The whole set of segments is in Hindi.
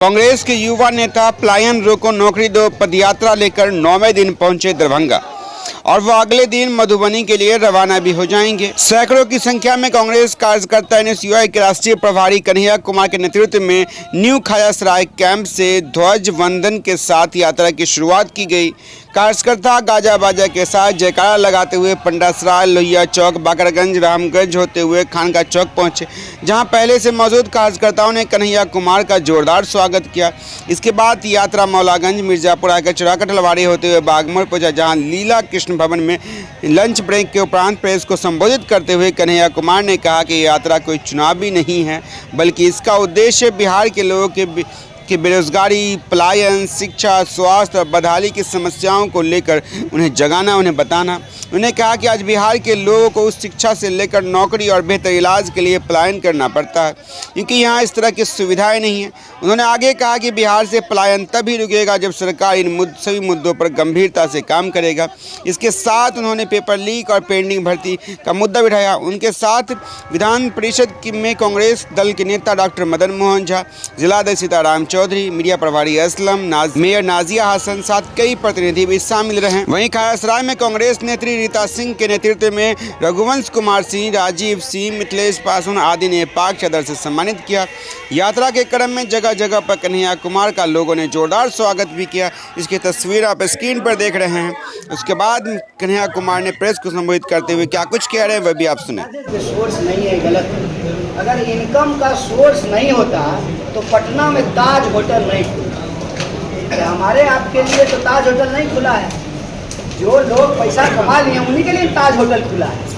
कांग्रेस के युवा नेता पलायन रोको नौकरी दो पदयात्रा लेकर 9वें दिन पहुंचे दरभंगा और वो अगले दिन मधुबनी के लिए रवाना भी हो जाएंगे। सैकड़ों की संख्या में कांग्रेस कार्यकर्ता एनएसयूआई के राष्ट्रीय प्रभारी कन्हैया कुमार के नेतृत्व में न्यू खायासराय कैंप से ध्वज वंदन के साथ यात्रा की शुरुआत की गई। कार्यकर्ता गाजा बाजा के साथ जयकारा लगाते हुए पंडासराय, लोहिया चौक, बाकरगंज, रामगंज होते हुए खानका चौक पहुंचे, जहां पहले से मौजूद कार्यकर्ताओं ने कन्हैया कुमार का जोरदार स्वागत किया। इसके बाद यात्रा मौलागंज, मिर्जापुर आकर चौराका टलवाड़ी होते हुए बागमोड़ पहुंचा, जहां लीला कृष्ण भवन में लंच ब्रेक के उपरांत प्रेस को संबोधित करते हुए कन्हैया कुमार ने कहा कि यात्रा कोई चुनावी नहीं है, बल्कि इसका उद्देश्य बिहार के लोगों के बेरोजगारी, पलायन, शिक्षा, स्वास्थ्य और बदहाली की समस्याओं को लेकर उन्हें जगाना, उन्हें बताना। उन्हें कहा कि आज बिहार के लोगों को उस शिक्षा से लेकर नौकरी और बेहतर इलाज के लिए पलायन करना पड़ता है, क्योंकि यहाँ इस तरह की सुविधाएं नहीं हैं। उन्होंने आगे कहा कि बिहार से पलायन तभी रुकेगा जब सरकार इन सभी मुद्दों पर गंभीरता से काम करेगा। इसके साथ उन्होंने पेपर लीक और पेंडिंग भर्ती का मुद्दा उठाया। उनके साथ विधान परिषद में कांग्रेस दल के नेता डॉक्टर मदन मोहन झा, जिलाध्यक्ष सीताराम चौधरी, मीडिया प्रभारी असलम, मेयर नाजिया हसन, साथ कई प्रतिनिधि भी शामिल रहे। वहीं खायासराय में कांग्रेस नेत्री रीता सिंह के नेतृत्व में रघुवंश कुमार सिंह, राजीव सिंह, मिथिलेश पासवान आदि ने पाक चादर से सम्मानित किया। यात्रा के क्रम में जगह जगह पर कन्हैया कुमार का लोगों ने जोरदार स्वागत भी किया। इसकी तस्वीर आप स्क्रीन पर देख रहे हैं। उसके बाद कन्हैया कुमार ने प्रेस को संबोधित करते हुए क्या कुछ कह रहे हैं वह भी आप सुने। सोर्स नहीं है, गलत। अगर इनकम का सोर्स नहीं होता तो पटना में ताज होटल नहीं खुला। हमारे आपके लिए तो ताज होटल नहीं खुला है, जो लोग पैसा कमा लिए उन्हीं के लिए ताज होटल खुला है।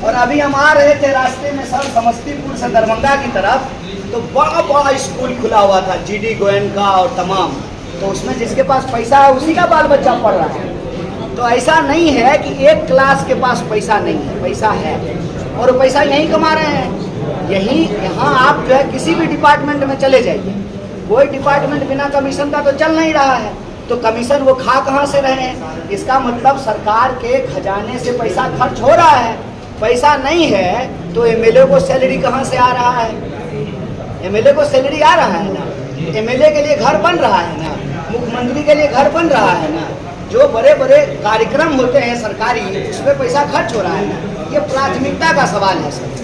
और अभी हम आ रहे थे रास्ते में सर समस्तीपुर से दरभंगा की तरफ, तो बड़ा बड़ा स्कूल खुला हुआ था, जीडी गोयनका और तमाम। तो उसमें जिसके पास पैसा है उसी का बाल बच्चा पढ़ रहा है। तो ऐसा नहीं है कि एक क्लास के पास पैसा नहीं है, पैसा है और वो पैसा यहीं कमा रहे हैं। यहाँ आप जो है किसी भी डिपार्टमेंट में चले जाइए, कोई डिपार्टमेंट बिना कमीशन का तो चल नहीं रहा है। तो कमीशन वो खा कहाँ से रहे हैं? इसका मतलब सरकार के खजाने से पैसा खर्च हो रहा है। पैसा नहीं है तो एमएलए को सैलरी कहाँ से आ रहा है? एमएलए को सैलरी आ रहा है ना, एमएलए के लिए घर बन रहा है ना, मुख्यमंत्री के लिए घर बन रहा है ना, जो बड़े बड़े कार्यक्रम होते हैं सरकारी उसमें पैसा खर्च हो रहा है ना। ये प्राथमिकता का सवाल है सर,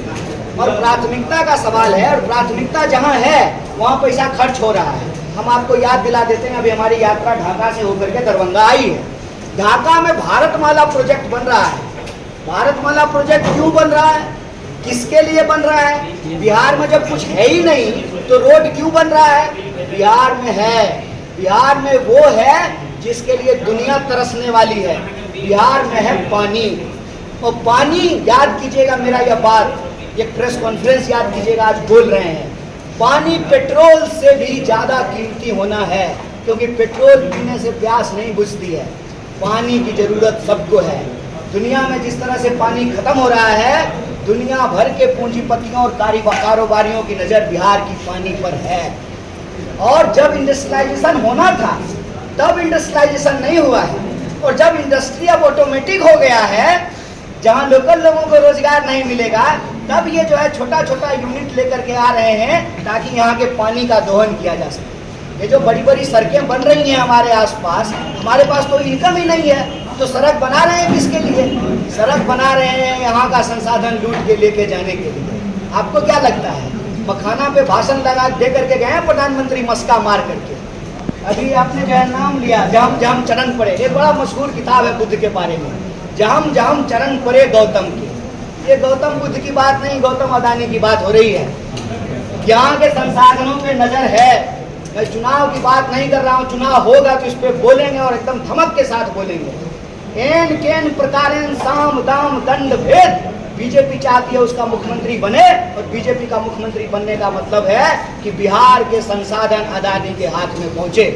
और प्राथमिकता का सवाल है, और प्राथमिकता जहाँ है वहाँ पैसा खर्च हो रहा है। हम आपको याद दिला देते हैं, अभी हमारी यात्रा ढाका से होकर के दरभंगा आई है। ढाका में भारतमाला प्रोजेक्ट बन रहा है। भारतमाला प्रोजेक्ट क्यों बन रहा है, किसके लिए बन रहा है? बिहार में जब कुछ है ही नहीं तो रोड क्यों बन रहा है? बिहार में है, बिहार में वो है जिसके लिए दुनिया तरसने वाली है। बिहार में है पानी, और पानी याद कीजिएगा मेरा यह बात, ये प्रेस कॉन्फ्रेंस याद कीजिएगा, आज बोल रहे हैं, पानी पेट्रोल से भी ज़्यादा कीमती होना है, क्योंकि पेट्रोल पीने से प्यास नहीं बुझती है। पानी की ज़रूरत सबको है। दुनिया में जिस तरह से पानी खत्म हो रहा है, दुनिया भर के पूंजीपतियों और कारोबारियों की नज़र बिहार की पानी पर है। और जब इंडस्ट्रियलाइजेशन होना था तब इंडस्ट्रियलाइजेशन नहीं हुआ है, और जब इंडस्ट्री अब ऑटोमेटिक हो गया है, जहाँ लोकल लोगों को रोजगार नहीं मिलेगा, तब ये जो है छोटा छोटा यूनिट लेकर के आ रहे हैं ताकि यहाँ के पानी का दोहन किया जा सके। ये जो बड़ी बड़ी सड़कें बन रही हैं हमारे आसपास, हमारे पास तो इनकम ही नहीं है, तो सड़क बना रहे हैं किसके लिए? सड़क बना रहे हैं यहाँ का संसाधन लूट के लेके जाने के लिए। आपको क्या लगता है, मखाना पे भाषण लगा दे करके गए प्रधानमंत्री मस्का मार करके? अभी आपने जो है नाम लिया, जहम जहम चरण पड़े, एक बड़ा मशहूर किताब है बुद्ध के बारे में, जहम जहम चरण पड़े गौतम के। ये गौतम बुद्ध की बात नहीं, गौतम अदानी की बात हो रही है। यहाँ के संसाधनों पे नजर है। मैं चुनाव की बात नहीं कर रहा हूँ, चुनाव होगा तो इस पे बोलेंगे और एकदम धमक के साथ बोलेंगे। एन केन प्रकारेण साम दाम दंड भेद, बीजेपी चाहती है उसका मुख्यमंत्री बने, और बीजेपी का मुख्यमंत्री बनने का मतलब है कि बिहार के संसाधन अदानी के हाथ में पहुंचे।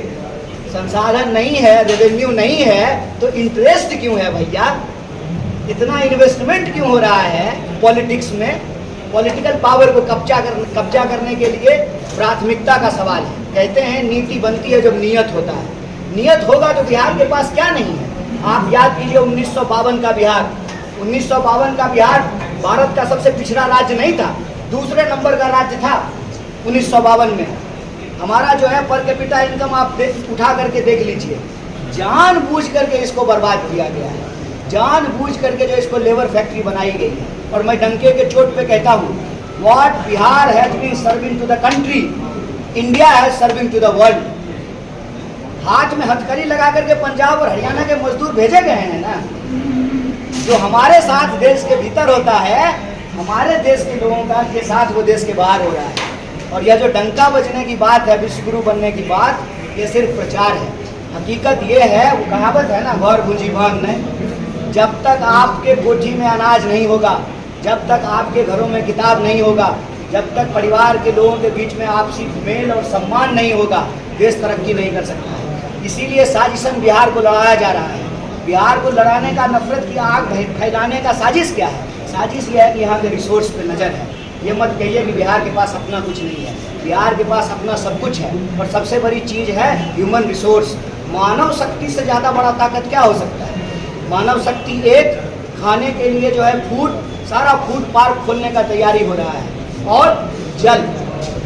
संसाधन नहीं है, रेवेन्यू नहीं है, तो इंटरेस्ट क्यों है भैया? इतना इन्वेस्टमेंट क्यों हो रहा है पॉलिटिक्स में? पॉलिटिकल पावर को कब्जा करने के लिए प्राथमिकता का सवाल है। कहते हैं नीति बनती है जब नियत होता है। नियत होगा तो बिहार के पास क्या नहीं है? आप याद कीजिए 1952 का बिहार, 1952 का बिहार भारत का सबसे पिछड़ा राज्य नहीं था, दूसरे नंबर का राज्य था 1952 में। हमारा जो है पर कैपिटा इनकम आप उठा करके देख लीजिए, जानबूझ करके इसको बर्बाद किया गया है, जानबूझ करके जो इसको लेबर फैक्ट्री बनाई गई है। और मैं डंके के चोट पे कहता हूँ, what Bihar has been serving to the country, India has serving to the world. हाथ में हथकड़ी लगा करके पंजाब और हरियाणा के मजदूर भेजे गए हैं ना, जो हमारे साथ देश के भीतर होता है, हमारे देश के लोगों का के साथ वो देश के बाहर हो रहा है। और यह जो डंका बजने की बात है, विश्वगुरु बनने की बात, ये सिर्फ प्रचार है। हकीकत ये है, वो कहावत है ना, गौर भूंजी भांग नहीं, जब तक आपके कोठी में अनाज नहीं होगा, जब तक आपके घरों में किताब नहीं होगा, जब तक परिवार के लोगों के बीच में आपसी मेल और सम्मान नहीं होगा, देश तरक्की नहीं कर सकता है। इसीलिए साजिशन बिहार को लड़ाया जा रहा है। बिहार को लड़ाने का, नफरत की आग फैलाने का साजिश क्या है? साजिश ये है कि यहाँ के रिसोर्स पे नज़र है। ये मत कहिए कि बिहार के पास अपना कुछ नहीं है, बिहार के पास अपना सब कुछ है। और सबसे बड़ी चीज़ है ह्यूमन रिसोर्स। मानव शक्ति से ज़्यादा बड़ा ताकत क्या हो सकता है? मानव शक्ति एक, खाने के लिए जो है फूड, सारा फूड पार्क खोलने का तैयारी हो रहा है। और जल,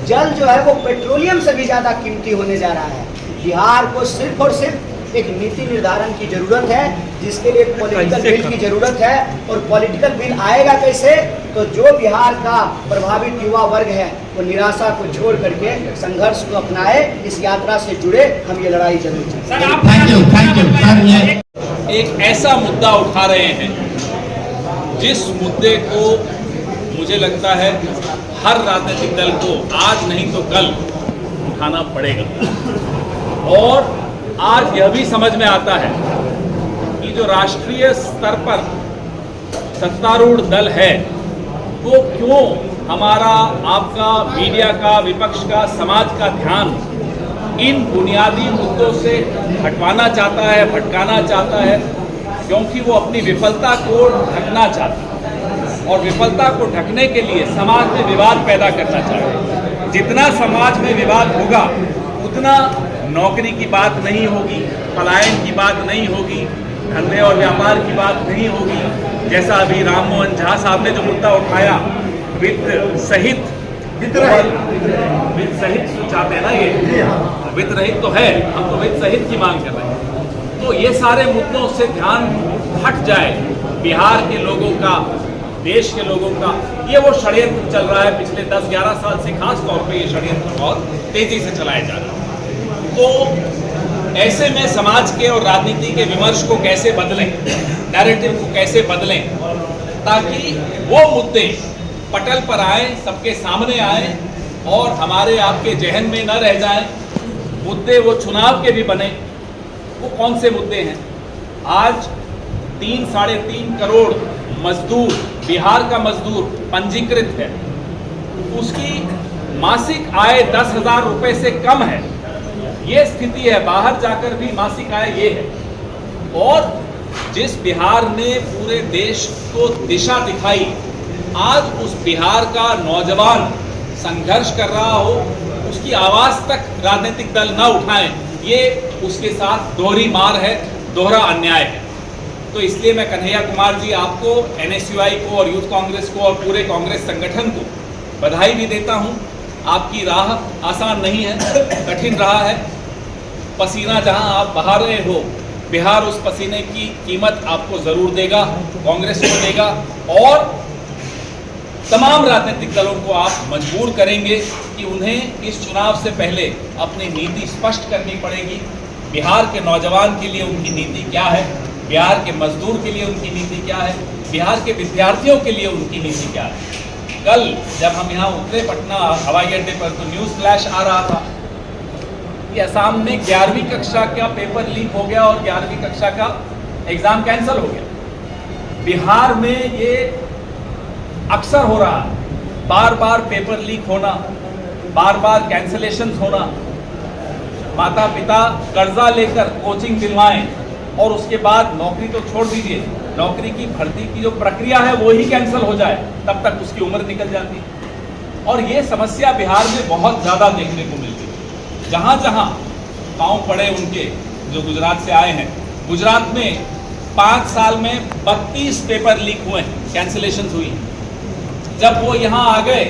जल जो है वो पेट्रोलियम से भी ज़्यादा कीमती होने जा रहा है। बिहार को सिर्फ और सिर्फ एक नीति निर्धारण की जरूरत है, जिसके लिए पॉलिटिकल बिल की जरूरत है। और पॉलिटिकल बिल आएगा कैसे? तो जो बिहार का प्रभावित युवा वर्ग है वो निराशा को छोड़ करके संघर्ष को अपनाए, इस यात्रा से जुड़े, हम ये लड़ाई जरूर जीतेंगे। एक ऐसा मुद्दा उठा रहे हैं जिस मुद्दे को मुझे लगता है हर राजनीतिक दल को आज नहीं तो कल उठाना पड़ेगा। और आज यह भी समझ में आता है कि जो राष्ट्रीय स्तर पर सत्तारूढ़ दल है वो क्यों हमारा, आपका, मीडिया का, विपक्ष का, समाज का ध्यान इन बुनियादी मुद्दों से हटवाना चाहता है, भटकाना चाहता है, क्योंकि वो अपनी विफलता को ढकना चाहता है। और विफलता को ढकने के लिए समाज में विवाद पैदा करना चाहता है। जितना समाज में विवाद होगा उतना नौकरी की बात नहीं होगी, पलायन की बात नहीं होगी, धंधे और व्यापार की बात नहीं होगी। जैसा अभी राम मोहन झा साहब ने जो मुद्दा उठाया, वित्त सहित, वित्त सहित चाहते हैं ना, ये वित्त रहित तो है, हम तो वित्त सहित की मांग कर रहे हैं। तो ये सारे मुद्दों से ध्यान हट जाए बिहार के लोगों का, देश के लोगों का। ये वो षड्यंत्र चल रहा है पिछले 10-11 साल से, खास तौर पे ये षड्यंत्र बहुत तेजी से चलाया जा रहा है। तो ऐसे में समाज के और राजनीति के विमर्श को कैसे बदलें, नैरेटिव को कैसे बदलें, ताकि वो मुद्दे पटल पर आए, सबके सामने आए और हमारे आपके जहन में न रह जाएं। मुद्दे वो चुनाव के भी बने। वो कौन से मुद्दे हैं? आज 3-3.5 करोड़ मजदूर, बिहार का मजदूर पंजीकृत है, उसकी मासिक आय 10,000 रुपए से कम है। ये स्थिति है, बाहर जाकर भी मासिक आय ये है। और जिस बिहार ने पूरे देश को दिशा दिखाई, आज उस बिहार का नौजवान संघर्ष कर रहा हो, उसकी आवाज तक राजनीतिक दल न उठाएं, ये उसके साथ दोहरी मार है, दोहरा अन्याय है। तो इसलिए मैं कन्हैया कुमार जी, आपको, NSUI को और यूथ कांग्रेस को और पूरे कांग्रेस संगठन को बधाई भी देता हूं। आपकी राह आसान नहीं है, कठिन रहा है। पसीना जहां आप बहा रहे हो, बिहार उस पसीने की कीमत आपको जरूर देगा, कांग्रेस को देगा। और तमाम राजनीतिक दलों को आप मजबूर करेंगे कि उन्हें इस चुनाव से पहले अपनी नीति स्पष्ट करनी पड़ेगी। बिहार के नौजवान के लिए उनकी नीति क्या है, बिहार के मजदूर के लिए उनकी नीति क्या है, बिहार के विद्यार्थियों के लिए उनकी नीति क्या है। कल जब हम यहाँ उतरे पटना हवाई अड्डे पर, तो न्यूज़ फ्लैश आ रहा था कि असम में 11वीं कक्षा का पेपर लीक हो गया और 11वीं कक्षा का एग्ज़ाम कैंसिल हो गया। बिहार में ये अक्सर हो रहा है, बार बार पेपर लीक होना, बार बार कैंसिलेशन होना। माता पिता कर्जा लेकर कोचिंग दिलवाएं और उसके बाद नौकरी तो छोड़ दीजिए, नौकरी की भर्ती की जो प्रक्रिया है वो ही कैंसिल हो जाए, तब तक उसकी उम्र निकल जाती है। और ये समस्या बिहार में बहुत ज़्यादा देखने को मिलती है। जहाँ जहाँ गाँव पड़े उनके, जो गुजरात से आए हैं, गुजरात में 5 साल में 32 पेपर लीक हुए हैं, कैंसिलेशन हुई। जब वो यहाँ आ गए,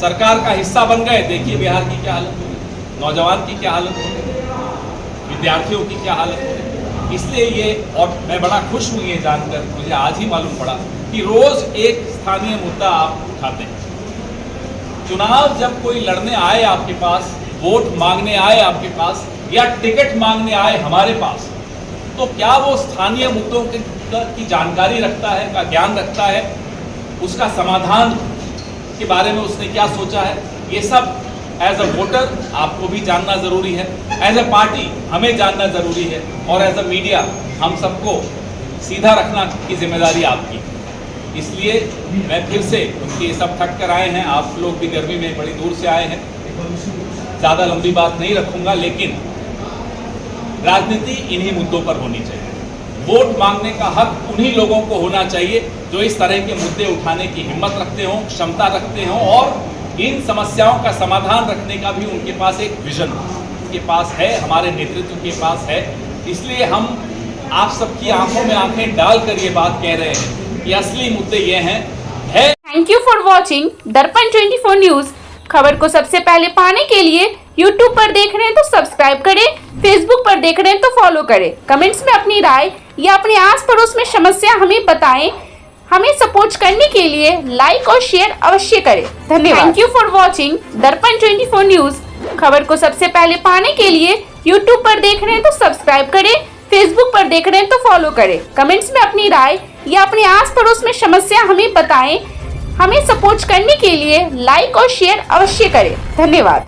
सरकार का हिस्सा बन गए, देखिए बिहार की क्या हालत हुई। नौजवान की क्या हालत होगी, विद्यार्थियों की क्या हालत होगी। इसलिए ये, और मैं बड़ा खुश हूँ ये जानकर, मुझे आज ही मालूम पड़ा कि रोज एक स्थानीय मुद्दा आप उठाते हैं। चुनाव जब कोई लड़ने आए आपके पास, वोट मांगने आए आपके पास, या टिकट मांगने आए हमारे पास, तो क्या वो स्थानीय मुद्दों की जानकारी रखता है, का ज्ञान रखता है, उसका समाधान के बारे में उसने क्या सोचा है, ये सब एज अ वोटर आपको भी जानना ज़रूरी है, एज अ पार्टी हमें जानना ज़रूरी है, और एज अ मीडिया हम सबको सीधा रखना की जिम्मेदारी आपकी। इसलिए मैं फिर से, क्योंकि ये सब थक कर आए हैं, आप लोग भी गर्मी में बड़ी दूर से आए हैं, ज़्यादा लंबी बात नहीं रखूँगा, लेकिन राजनीति इन्हीं मुद्दों पर होनी चाहिए। वोट मांगने का हक उन्हीं लोगों को होना चाहिए जो इस तरह के मुद्दे उठाने की हिम्मत रखते हों, क्षमता रखते हों, और इन समस्याओं का समाधान रखने का भी उनके पास एक विजन उनके पास है, हमारे नेतृत्व के पास है। इसलिए हम आप सबकी आंखों में आंखें डालकर ये बात कह रहे हैं कि असली मुद्दे ये हैं। थैंक यू फॉर वॉचिंग दर्पण 24 न्यूज। खबर को सबसे पहले पाने के लिए यूट्यूब पर देख रहे हैं तो सब्सक्राइब करें, फेसबुक पर देख रहे हैं तो फॉलो करें। कमेंट्स में अपनी राय या अपने आस पड़ोस में समस्या हमें बताएं। हमें सपोर्ट करने के लिए लाइक और शेयर अवश्य करें। धन्यवाद। थैंक यू फॉर वॉचिंग दर्पण 24 न्यूज। खबर को सबसे पहले पाने के लिए यूट्यूब पर देख रहे हैं तो सब्सक्राइब करें, फेसबुक पर देख रहे हैं तो फॉलो करें। कमेंट्स में अपनी राय या अपने आस पड़ोस में समस्या हमें बताएं। हमें सपोर्ट करने के लिए लाइक और शेयर अवश्य करें। धन्यवाद।